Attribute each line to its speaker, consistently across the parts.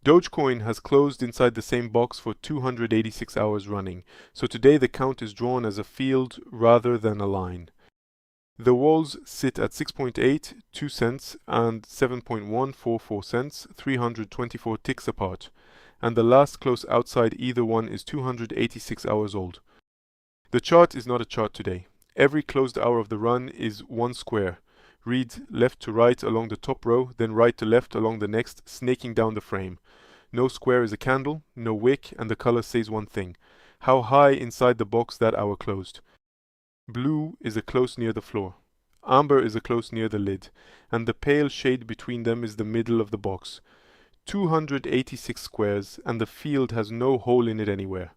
Speaker 1: Dogecoin has closed inside the same box for 286 hours running, so today the count is drawn as a field rather than a line. The walls sit at 6.8, 2 cents and 7.144 cents, 324 ticks apart, and the last close outside either one is 286 hours old. The chart is not a chart today. Every closed hour of the run is one square. Read left to right along the top row, then right to left along the next, snaking down the frame. No square is a candle, no wick, and the color says one thing: how high inside the box that hour closed. Blue is a close near the floor. Amber is a close near the lid, and the pale shade between them is the middle of the box. 286 squares, and the field has no hole in it anywhere.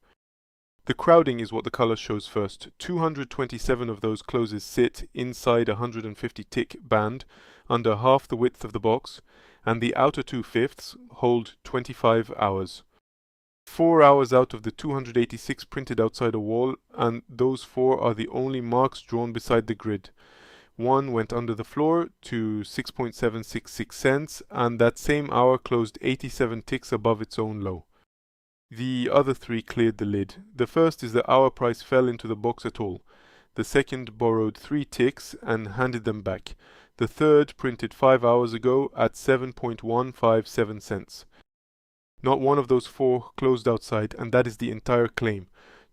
Speaker 1: The crowding is what the color shows first. 227 of those closes sit inside a 150 tick band, under half the width of the box, and the outer 2/5 hold 25 hours. 4 hours out of the 286 printed outside a wall, and those 4 are the only marks drawn beside the grid. One went under the floor to 6.766 cents, and that same hour closed 87 ticks above its own low. The other 3 cleared the lid. The first is the hour price fell into the box at all. The second borrowed 3 ticks and handed them back. The third printed 5 hours ago at 7.157 cents. Not one of those 4 closed outside, and that is the entire claim.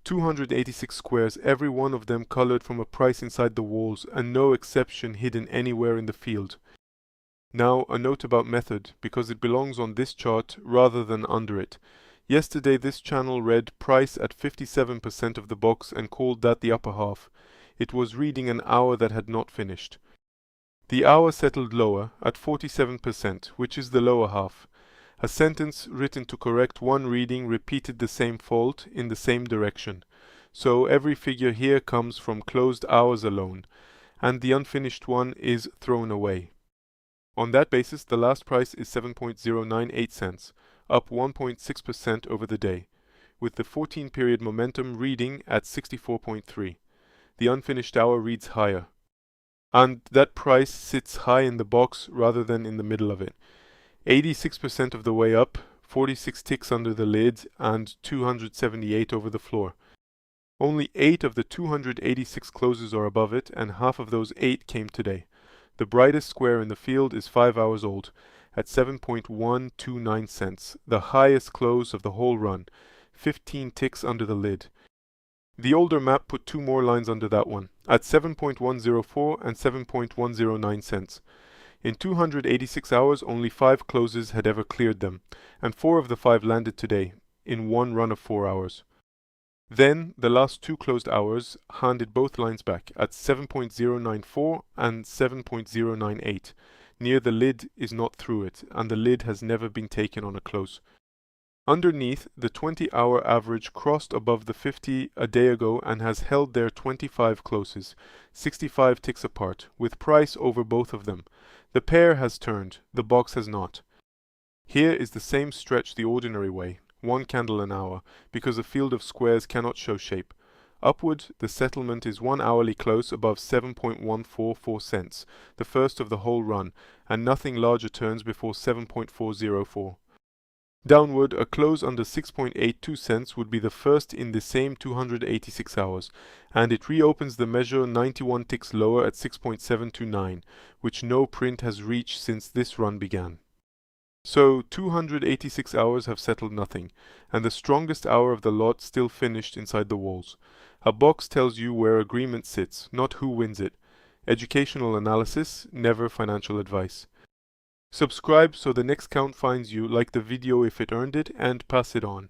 Speaker 1: 286 squares, every one of them colored from a price inside the walls, and no exception hidden anywhere in the field. Now, a note about method, because it belongs on this chart rather than under it. Yesterday this channel read price at 57% of the box and called that the upper half. It was reading an hour that had not finished. The hour settled lower, at 47%, which is the lower half. A sentence written to correct one reading repeated the same fault in the same direction. So every figure here comes from closed hours alone, and the unfinished one is thrown away. On that basis, the last price is 7.098 cents, up 1.6% over the day, with the 14-period momentum reading at 64.3. The unfinished hour reads higher, and that price sits high in the box rather than in the middle of it. 86% of the way up, 46 ticks under the lid, and 278 over the floor. Only 8 of the 286 closes are above it, and half of those 8 came today. The brightest square in the field is 5 hours old, at 7.129 cents, the highest close of the whole run, 15 ticks under the lid. The older map put 2 more lines under that one, at 7.104 and 7.109 cents. In 286 hours, only 5 closes had ever cleared them, and 4 of the 5 landed today, in one run of 4 hours. Then, the last 2 closed hours handed both lines back, at 7.094 and 7.098. Near the lid is not through it, and the lid has never been taken on a close. Underneath, the 20-hour average crossed above the 50 a day ago and has held there 25 closes, 65 ticks apart, with price over both of them. The pair has turned, the box has not. Here is the same stretch the ordinary way, 1 candle an hour, because a field of squares cannot show shape. Upward, the settlement is 1 hourly close above 7.144 cents, the first of the whole run, and nothing larger turns before 7.404. Downward, a close under 6.82 cents would be the first in the same 286 hours, and it reopens the measure 91 ticks lower at 6.729, which no print has reached since this run began. So 286 hours have settled nothing, and the strongest hour of the lot still finished inside the walls. A box tells you where agreement sits, not who wins it. Educational analysis, never financial advice. Subscribe so the next count finds you, like the video if it earned it, and pass it on.